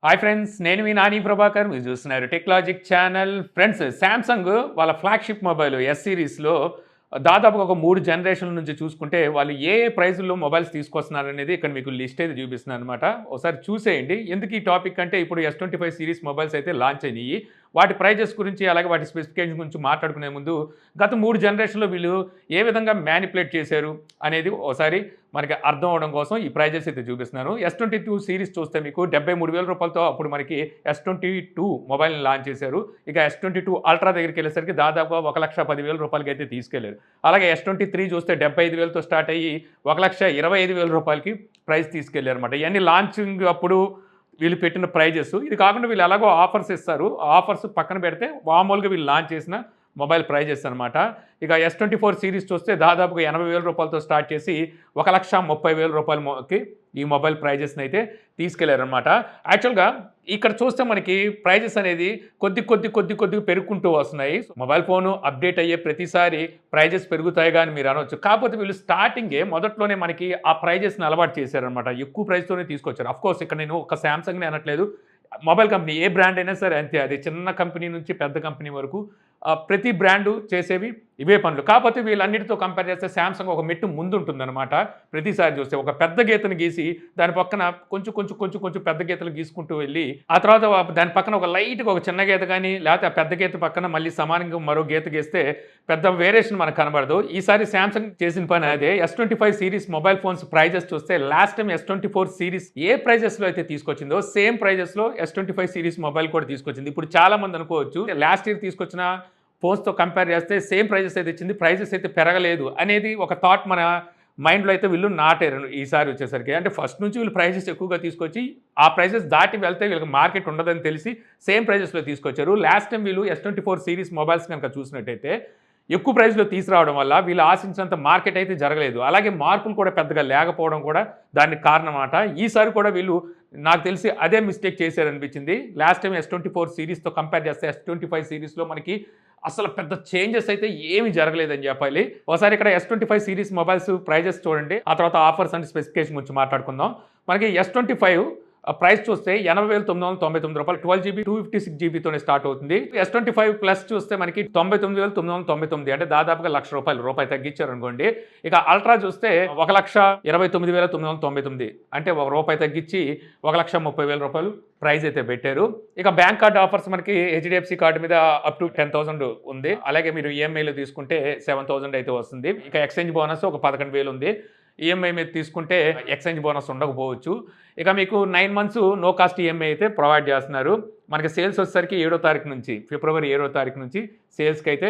Hi friends, నేను మీ నాని ప్రభాకర్. మీరు చూస్తున్నారు టెక్లాజిక్ ఛానల్. ఫ్రెండ్స్, శాంసంగ్ వాళ్ళ ఫ్లాగ్షిప్ మొబైల్ ఎస్ సిరీస్లో దాదాపుగా ఒక 3 జనరేషన్ల నుంచి చూసుకుంటే వాళ్ళు ఏ ప్రైజుల్లో మొబైల్స్ తీసుకొస్తున్నారనేది ఇక్కడ మీకు లిస్ట్ అయితే చూపిస్తున్నాను అనమాట. ఒకసారి చూసేయండి. ఎందుకు ఈ టాపిక్ అంటే ఇప్పుడు S25 సిరీస్ మొబైల్స్ అయితే లాంచ్ అయినాయి. వాటి ప్రైజెస్ గురించి అలాగే వాటి స్పెసిఫికేషన్ గురించి మాట్లాడుకునే ముందు గత 3 జనరేషన్లో వీళ్ళు ఏ విధంగా మ్యానిపులేట్ చేశారు అనేది ఒకసారి మనకి అర్థం అవడం కోసం ఈ ప్రైజెస్ అయితే చూపిస్తున్నాను. S22 సిరీస్ చూస్తే మీకు 73,000 రూపాయలతో అప్పుడు మనకి S22 మొబైల్ని లాంచ్ చేశారు. ఇక S22 అల్ట్రా దగ్గరికి వెళ్ళేసరికి దాదాపుగా 1,10,000 రూపాయలకి అయితే తీసుకెళ్లారు. అలాగే S23 చూస్తే 75,000తో స్టార్ట్ అయ్యి 1,25,000 రూపాయలకి ప్రైస్ తీసుకెళ్లారు అనమాట. ఇవన్నీ లాంచింగ్ అప్పుడు వీళ్ళు పెట్టిన ప్రైజెస్. ఇది కాకుండా వీళ్ళు ఎలాగో ఆఫర్స్ ఇస్తారు. ఆఫర్స్ పక్కన పెడితే మామూలుగా వీళ్ళు లాంచ్ చేసిన మొబైల్ ప్రైజెస్ అనమాట. ఇక S24 సిరీస్ చూస్తే దాదాపుగా 80,000 రూపాయలతో స్టార్ట్ చేసి 1,30,000 రూపాయలకి ఈ మొబైల్ ప్రైజెస్ని అయితే తీసుకెళ్లారనమాట. యాక్చువల్గా ఇక్కడ చూస్తే మనకి ప్రైజెస్ అనేది కొద్ది పెరుగుకుంటూ వస్తున్నాయి. మొబైల్ ఫోను అప్డేట్ అయ్యే ప్రతిసారి ప్రైజెస్ పెరుగుతాయిగా అని మీరు అనవచ్చు. కాకపోతే వీళ్ళు స్టార్టింగే మొదట్లోనే మనకి ఆ ప్రైజెస్ని అలవాటు చేశారనమాట. ఎక్కువ ప్రైస్తోనే తీసుకొచ్చారు. అఫ్కోర్స్ ఇక్కడ నేను ఒక శాంసంగ్ని అనట్లేదు, మొబైల్ కంపెనీ ఏ బ్రాండ్ అయినా సరే అంతే. అది చిన్న కంపెనీ నుంచి పెద్ద కంపెనీ వరకు ప్రతి బ్రాండు చేసేవి ఇవే పనులు. కాకపోతే వీళ్ళన్నిటితో కంపేర్ చేస్తే శాంసంగ్ ఒక మెట్టు ముందు ఉంటుందన్నమాట. ప్రతిసారి చూస్తే ఒక పెద్ద గీతను గీసి దాని పక్కన కొంచెం పెద్ద గీతలు గీసుకుంటూ వెళ్ళి ఆ తర్వాత దాని పక్కన ఒక లైట్గా ఒక చిన్న గీత కానీ లేకపోతే ఆ పెద్ద గీత పక్కన మళ్ళీ సమానంగా మరో గీత గీస్తే పెద్ద వేరియేషన్ మనకు కనబడదు. ఈసారి శాంసంగ్ చేసిన పని అదే. S25 series mobile phones prices చూస్తే లాస్ట్ టైం S24 సిరీస్ ఏ ప్రైజెస్లో అయితే తీసుకొచ్చిందో సేమ్ ప్రైజెస్లో S25 సిరీస్ మొబైల్ కూడా తీసుకొచ్చింది. ఇప్పుడు చాలా మంది అనుకోవచ్చు లాస్ట్ ఇయర్ తీసుకొచ్చిన ఫోన్స్తో కంపేర్ చేస్తే సేమ్ ప్రైజెస్ అయితే ఇచ్చింది, ప్రైజెస్ అయితే పెరగలేదు అనేది ఒక థాట్ మన మైండ్లో అయితే వీళ్ళు నాటారు ఈసారి వచ్చేసరికి. అంటే ఫస్ట్ నుంచి వీళ్ళు ప్రైజెస్ ఎక్కువగా తీసుకొచ్చి ఆ ప్రైజెస్ దాటి వెళ్తే వీళ్ళకి మార్కెట్ ఉండదని తెలిసి సేమ్ ప్రైజెస్లో తీసుకొచ్చారు. లాస్ట్ టైం వీళ్ళు S24 సిరీస్ మొబైల్స్ కనుక చూసినట్టయితే ఎక్కువ ప్రైస్లో తీసుకురావడం వల్ల వీళ్ళు ఆశించినంత మార్కెట్ అయితే జరగలేదు. అలాగే మార్పులు కూడా పెద్దగా లేకపోవడం కూడా దానికి కారణం అన్నమాట. ఈసారి కూడా వీళ్ళు నాకు తెలిసి అదే మిస్టేక్ చేశారనిపించింది. లాస్ట్ టైం S24 సిరీస్తో కంపేర్ చేస్తే S25 సిరీస్లో మనకి అసలు పెద్ద చేంజెస్ అయితే ఏమీ జరగలేదని చెప్పాలి. ఒకసారి ఇక్కడ S25 సిరీస్ మొబైల్స్ ప్రైజెస్ చూడండి, ఆ తర్వాత ఆఫర్స్ అండ్ స్పెసిఫికేషన్ గురించి మాట్లాడుకుందాం. మనకి S25 ప్రైస్ చూస్తే 80,999 రూపాయలు, 12GB 256 జీబీతోనే స్టార్ట్ అవుతుంది. S25 ప్లస్ చూస్తే మనకి 99,999, అంటే దాదాపుగా ₹1,00,000 తగ్గించారు అనుకోండి. ఇక అల్ట్రా చూస్తే 1,29,999, అంటే ₹1 తగ్గించి 1,30,000 రూపాయలు ప్రైస్ అయితే పెట్టారు. ఇక బ్యాంక్ కార్డ్ ఆఫర్స్ మనకి HDFC కార్డు మీద అప్ టు 10,000 ఉంది. అలాగే మీరు ఈఎంఐలో తీసుకుంటే 7,000 అయితే వస్తుంది. ఇక ఎక్స్చేంజ్ బోనస్ ఒక 11,000 ఉంది. ఈఎంఐ మీద తీసుకుంటే ఎక్స్చేంజ్ బోనస్ ఉండకపోవచ్చు. ఇక మీకు 9 మంత్స్ నో కాస్ట్ ఈఎంఐ అయితే ప్రొవైడ్ చేస్తున్నారు. మనకి సేల్స్ వచ్చేసరికి 7వ తారీఖు నుంచి, ఫిబ్రవరి 7వ తారీఖు నుంచి సేల్స్కి అయితే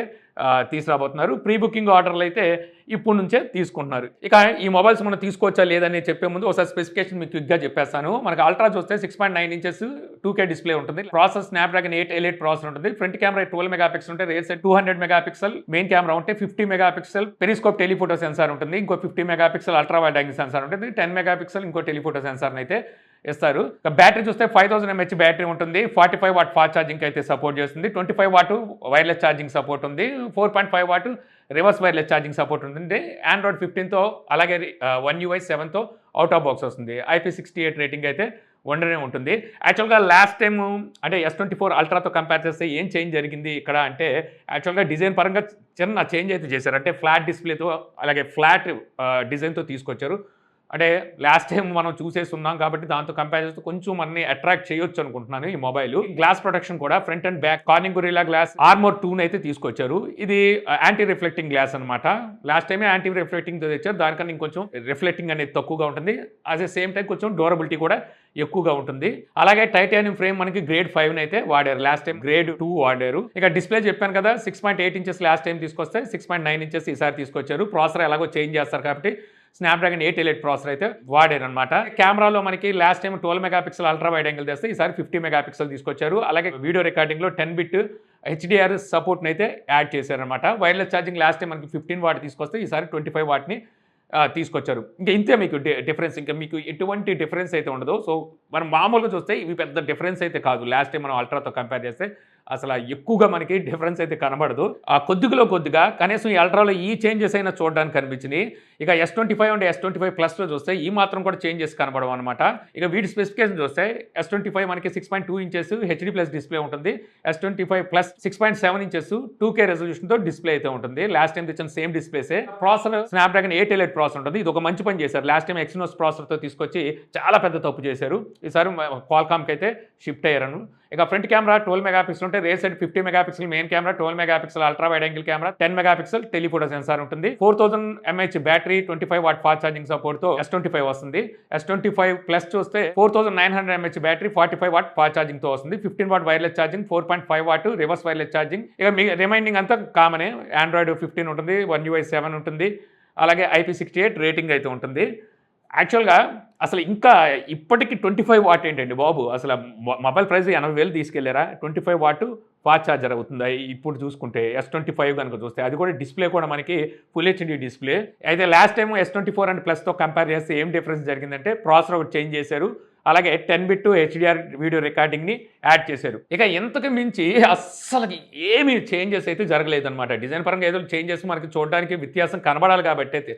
తీసుకురాబోతున్నారు. ప్రీ బుకింగ్ ఆర్డర్లు అయితే ఇప్పుడు నుంచే తీసుకుంటున్నారు. ఇక ఈ మొబైల్స్ మనం తీసుకోవచ్చా లేదని చెప్పే ముందు ఒకసారి స్పెసిఫికేషన్ మీకు క్విక్గా చెప్పేస్తాను. మనకి అల్ట్రా చూస్తే 6.9 ఇంచెస్ 2K డిస్ప్లే ఉంటుంది. ప్రాసెస్ స్నాప్డ్రాగన్ 8 Elite ప్రాసెసర్ ఉంటుంది. ఫ్రంట్ కెమెరా 12 మెగాపిక్సెల్ ఉంటే, rear side 200 megapixel, main camera ఉంటే 50 మెగాపిక్సెల్ పెరిస్కోప్ టెలిఫోటో సెన్సార్ ఉంటుంది. ఇంకో 50 megapixel ultra wide angle censor ఉంటుంది. 10 మెగాపిక్సెల్ ఇంకో టెలిఫోటో సెన్సార్ అయితే ఇస్తారు. బ్యాటరీ చూస్తే 5000 mAh బ్యాటరీ ఉంటుంది. 45 వాట్ ఫాస్ట్ ఛార్జింగ్ అయితే సపోర్ట్ చేస్తుంది. 25 వాట్ వైర్లెస్ ఛార్జింగ్ సపోర్ట్ ఉంది. 4.5 watt reverse wireless charging support ఉంటుంది. ఆండ్రాయిడ్ 15తో అలాగే One UI 7తో అవుట్ ఆఫ్ బాక్స్ వస్తుంది. IP68 రేటింగ్ అయితే ఉండనే ఉంటుంది. యాక్చువల్గా లాస్ట్ టైం అంటే S24 అల్ట్రాతో కంపేర్ చేస్తే ఏం చేంజ్ జరిగింది ఇక్కడ అంటే, యాక్చువల్గా డిజైన్ పరంగా చిన్న చేంజ్ అయితే చేశారు. అంటే ఫ్లాట్ డిస్ప్లేతో అలాగే ఫ్లాట్ డిజైన్తో తీసుకొచ్చారు. అంటే లాస్ట్ టైం మనం చూసేసి ఉన్నాం కాబట్టి దాంతో కంపేర్ చేస్తే కొంచెం మనని అట్రాక్ట్ చేయొచ్చు అనుకుంటున్నాను ఈ మొబైల్. గ్లాస్ ప్రొటెక్షన్ కూడా front and back Corning Gorilla glass armor 2 అయితే తీసుకొచ్చారు. ఇది యాంటీ రిఫ్లెక్టింగ్ గ్లాస్ అనమాట. లాస్ట్ టైమే యాంటీ రిఫ్లెక్టింగ్ తెచ్చారు, దానికన్నా ఇంకొంచెం రిఫ్లెక్టింగ్ అనేది తక్కువగా ఉంటుంది. అట్ ద సేమ్ టైం కొంచెం డ్యూరబిలిటీ కూడా ఎక్కువగా ఉంటుంది. అలాగే టైటానియం ఫ్రేమ్ మనకి గ్రేడ్ 5 అయితే వాడారు, లాస్ట్ టైం గ్రేడ్ 2 వాడారు. ఇక డిస్ప్లే చెప్పాను కదా, 6.8 ఇంచెస్ లాస్ట్ టైం తీసుకొస్తే 6.9 ఇంచెస్ ఈసారి తీసుకొచ్చారు. ప్రాసెసర్ ఎలాగో చేంజ్ చేస్తారు కాబట్టి స్నాప్డ్రాగన్ 8 Elite ప్రాసెసర్ అయితే వాడారు అనమాట. కెమెరాలో మనకి last time 12 megapixel ultra wide angle తెస్తే ఈసారి 50 మెగాపిక్సెల్ తీసుకొచ్చారు. అలాగే వీడియో రికార్డింగ్లో 10 బిట్ HDR సపోర్ట్ని అయితే యాడ్ చేశారనమాట. వైర్లెస్ ఛార్జింగ్ లాస్ట్ టైం మనకి 15 వాట్ తీసుకొస్తే ఈసారి 25 వాట్ని తీసుకొచ్చారు. ఇంకా ఇంతే మీకు డిఫరెన్స్, ఇంకా మీకు ఎటువంటి డిఫరెన్స్ అయితే ఉండదు. సో మనం మామూలుగా చూస్తే ఇవి పెద్ద డిఫరెన్స్ అయితే కాదు లాస్ట్ టైం మనం అల్ట్రాతో కంపేర్ చేస్తే. అసలు ఎక్కువగా మనకి డిఫరెన్స్ అయితే కనబడదు. ఆ కొద్దిగా కనీసం ఈ అల్ట్రాలో ఈ చేంజెస్ అయినా చూడడానికి కనిపించినాయి. ఇక S25 అండ్ S25 ప్లస్‌లో చూస్తే ఈ మాత్రం కూడా చేంజెస్ కనబడవు అనమాట. ఇక వీటి స్పెసిఫికేషన్ చూస్తే S25 మనకి 6.2 ఇంచెస్ హెచ్‌డీ ప్లస్ డిస్‌ప్లే ఉంటుంది. S25 plus 6.7 inches 2K రెజల్యూషన్‌తో display అయితే ఉంటుంది. లాస్ట్ టైం తెచ్చిన సేమ్ డిస్‌ప్లేసే. ప్రాసెసర్ స్నాప్‌డ్రాగన్ 8 ఎలైట్ ప్రాసెసర్ ఉంటుంది. ఇది ఒక మంచి పని చేశారు. లాస్ట్ టైం ఎక్సినోస్ ప్రాసెసర్‌తో తీసుకొచ్చి చాలా పెద్ద తప్పు చేశారు. ఈసారి క్వాల్కామ్‌కి అయితే షిఫ్ట్ అయ్యారు. ఇక ఫ్రంట్ కెమెరా 12 మెగాపిక్సెల్ ఉంటే rear side 50 megapixel main camera, 12 megapixel ultra wide angle camera, 10 megapixel telephoto sensor ఉంటుంది. 4000 mAh battery, 25 watt fast charging support తో S25 వస్తుంది. S25 ప్లస్ చూస్తే 4900 mAh battery, 45 watt fast charging తో వస్తుంది. 15 watt wireless charging, 4.5 watt reverse wireless charging. ఇక remaining అంతా కామనే. Android 15 ఉంటుంది, One UI 7 ఉంటుంది, అలాగే IP68 రేటింగ్ అయితే ఉంటుంది. యాక్చువల్‌గా అసలు ఇంకా ఇప్పటికి 25 వాట్ ఏంటండి బాబు! అసలు mobile price 80,000 తీసుకెళ్లారా? 25 watt fast charger అవుతుందా? ఇప్పుడు చూసుకుంటే S25 గనుక చూస్తే అది కూడా డిస్‌ప్లే కూడా మనకి ఫుల్ హెచ్‌డీ డిస్‌ప్లే. అయితే లాస్ట్ టైమ్ S24 అండ్ ప్లస్‌తో కంపేర్ చేస్తే ఏం డిఫరెన్స్ జరిగిందంటే ప్రాసెసర్ ఒకటి చేంజ్ చేశారు. అలాగే 10 బిట్ HDR వీడియో రికార్డింగ్‌ని యాడ్ చేశారు. ఇక ఇంతకు మించి అస్సలకి ఏమి చేంజెస్ అయితే జరగలేదన్నమాట. డిజైన్ పరంగా ఏదో చేంజెస్ మనకి చూడడానికి వ్యత్యాసం కనబడాలి కాబట్టి అయితే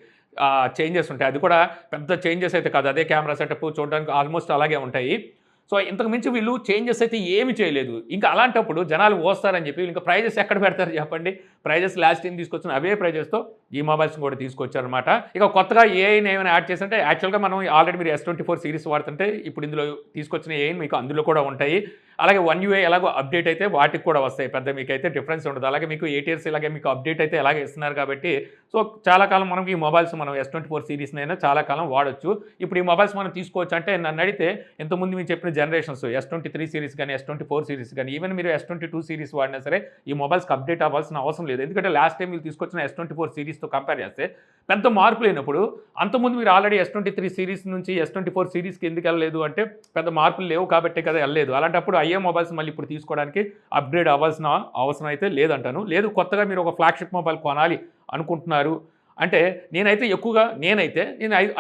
చేంజెస్ ఉంటాయి. అది కూడా పెద్ద చేంజెస్ అయితే కాదు. అదే కెమెరా సెటప్ చూడడానికి ఆల్మోస్ట్ అలాగే ఉంటాయి. సో ఇంతకు మించి వీళ్ళు చేంజెస్ అయితే ఏమి చేయలేదు. ఇంకా అలాంటప్పుడు జనాలు వస్తారని చెప్పి ఇంకా ప్రైజెస్ ఎక్కడ పెడతారు చెప్పండి? ప్రైజెస్ లాస్ట్ టైం తీసుకొచ్చిన అవే ప్రైజెస్‌తో ఈ మొబైల్స్‌ని కూడా తీసుకొచ్చారనమాట. ఇక కొత్తగా ఏఐని ఏమైనా యాడ్ చేసంటే యాక్చువల్‌గా మనం ఆల్రెడీ మీరు S24 సిరీస్ వాడుతుంటే ఇప్పుడు ఇందులో తీసుకొచ్చిన ఏఐని మీకు అందులో కూడా ఉంటాయి. అలాగే One UI ఎలాగో అప్డేట్ అయితే వాటికి కూడా వస్తాయి. పెద్ద మీకైతే డిఫరెన్స్ ఉండదు. అలాగే మీకు 8 ఇయర్స్ ఇలాగే మీకు అప్డేట్ అయితే ఎలాగే ఇస్తున్నారు కాబట్టి సో చాలా కాలం మనకి ఈ మొబైల్స్ మనం S24 సిరీస్‌నైనా చాలా కాలం వాడొచ్చు. ఇప్పుడు ఈ మొబైల్స్ మనం తీసుకోవచ్చు అంటే నన్ను అడిగితే ఇంతకుముందు మీరు చెప్పిన జనరేషన్స్ S23 సిరీస్ కానీ, S24 సిరీస్ కానీ, ఈవెన్ మీరు S22 సిరీస్ వాడినా సరే ఈ మొబైల్స్‌కి అప్డేట్ అవ్వాల్సిన అవసరం లేదు. ఎందుకంటే లాస్ట్ టైం మీరు తీసుకొచ్చిన S24 సిరీస్‌తో కంపేర్ చేస్తే పెద్ద మార్పు లేనప్పుడు అంతకుముందు మీరు ఆల్రెడీ S23 సిరీస్ నుంచి S24 సిరీస్‌కి ఎందుకు వెళ్ళలేదు అంటే పెద్ద మార్పులు లేవు కాబట్టే కదా వెళ్ళలేదు. అలాంటప్పుడు అయ్యే మొబైల్స్ మళ్ళీ ఇప్పుడు తీసుకోవడానికి అప్గ్రేడ్ అవ్వాల్సిన అవసరం అయితే లేదంటాను. లేదు కొత్తగా మీరు ఒక ఫ్లాగ్‌షిప్ మొబైల్ కొనాలి అనుకుంటున్నారు అంటే నేను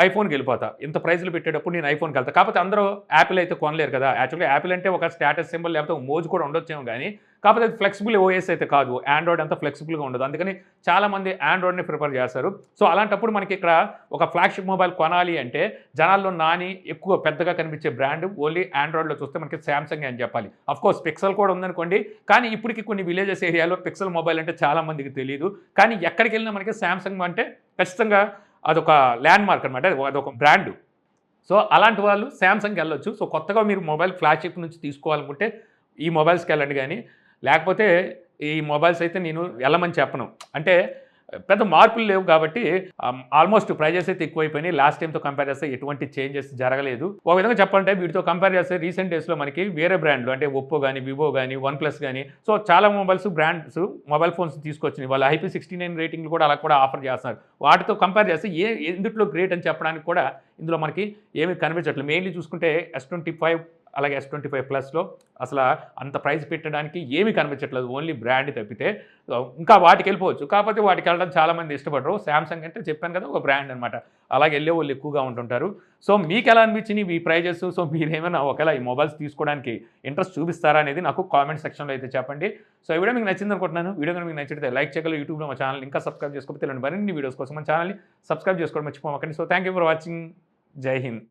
ఐఫోన్‌కి వెళ్ళిపోతా. ఇంత ప్రైజ్‌లు పెట్టేటప్పుడు నేను ఐఫోన్‌కి వెళ్తా. కాకపోతే అందరూ యాపిల్ అయితే కొనలేరు కదా! యాక్చువల్‌గా యాపిల్ అంటే ఒక స్టేటస్ సింబల్ లేకపోతే ఒక మోజు కూడా ఉండొచ్చేమో గానీ కాకపోతే అది ఫ్లెక్సిబుల్ ఓఎస్ అయితే కాదు. ఆండ్రాయిడ్ అంత ఫ్లెక్సిబుల్‌గా ఉండదు. అందుకని చాలామంది ఆండ్రాయిడ్‌ని ప్రిఫర్ చేస్తారు. సో అలాంటప్పుడు మనకి ఇక్కడ ఒక ఫ్లాగ్‌షిప్ మొబైల్ కొనాలి అంటే జనాల్లో ఎక్కువ పెద్దగా కనిపించే బ్రాండ్ ఓన్లీ ఆండ్రాయిడ్‌లో చూస్తే మనకి సామ్‌సంగే అని చెప్పాలి. ఆఫ్‌కోర్స్ పిక్సెల్ కూడా ఉందనుకోండి. కానీ ఇప్పటికి కొన్ని విలేజెస్ ఏరియాలో పిక్సెల్ మొబైల్ అంటే చాలా మందికి తెలీదు. కానీ ఎక్కడికెళ్ళినా మనకి సామ్‌సంగ్ అంటే ఖచ్చితంగా అదొక ల్యాండ్‌మార్క్ అనమాట. అదొక బ్రాండ్. సో అలాంటి వాళ్ళు సామ్‌సంగ్‌కి వెళ్ళొచ్చు. సో కొత్తగా మీరు మొబైల్ ఫ్లాగ్‌షిప్ నుంచి తీసుకోవాలనుకుంటే ఈ మొబైల్స్‌కి వెళ్ళండి గానీ లేకపోతే ఈ మొబైల్స్ అయితే నేను వెళ్ళమని చెప్పను. అంటే పెద్ద మార్పులు లేవు కాబట్టి ఆల్మోస్ట్ ప్రైజెస్ అయితే ఎక్కువైపోయినాయి. లాస్ట్ టైంతో కంపేర్ చేస్తే ఎటువంటి చేంజెస్ జరగలేదు. ఒక విధంగా చెప్పాలంటే వీటితో కంపేర్ చేస్తే రీసెంట్ డేస్‌లో మనకి వేరే బ్రాండ్‌లు అంటే ఒప్పో గానీ, వివో గానీ, వన్ ప్లస్ గానీ సో చాలా బ్రాండ్స్ మొబైల్ ఫోన్స్ తీసుకొచ్చినాయి. వాళ్ళ IP69 రేటింగ్‌లు కూడా అలా కూడా ఆఫర్ చేస్తున్నారు. వాటితో కంపేర్ చేస్తే ఎందుట్లో గ్రేట్ అని చెప్పడానికి కూడా ఇందులో మనకి ఏమీ కనిపించట్లేదు. మెయిన్‌లీ చూసుకుంటే S25 అలాగే S25 ప్లస్‌లో అసలు అంత ప్రైస్ పెట్టడానికి ఏమీ కనిపించట్లేదు. ఓన్లీ బ్రాండ్ తప్పితే ఇంకా వాటికెళ్ళిపోవచ్చు. కాకపోతే వాటికెళ్ళడం చాలామంది ఇష్టపడరు. సామ్‌సంగ్ అంటే చెప్పాను కదా ఒక బ్రాండ్ అనమాట. అలాగే వెళ్ళేవాళ్ళు ఎక్కువగా ఉంటుంటారు. సో మీకెలా అనిపించినయి ఈ ప్రైజెస్? సో మీరేమైనా ఒకవేళ ఈ మొబైల్స్ తీసుకోవడానికి ఇంట్రెస్ట్ చూపిస్తారా అనేది నాకు కామెంట్ సెక్షన్‌లో అయితే చెప్పండి. సో ఈ వీడియో మీకు నచ్చిందనుకుంటున్నాను. వీడియో కనుక మీకు నచ్చితే లైక్ చేయగలరు. యూట్యూబ్‌లో మా ఛానల్ ఇంకా సబ్స్క్రైబ్ చేసుకోకపోతే ఇలాంటి మరిన్ని వీడియోస్ కోసం మన ఛానల్‌ని సబ్స్క్రైబ్ చేసుకోవడం మర్చిపోకండి. So thank you for watching. జై హింద్.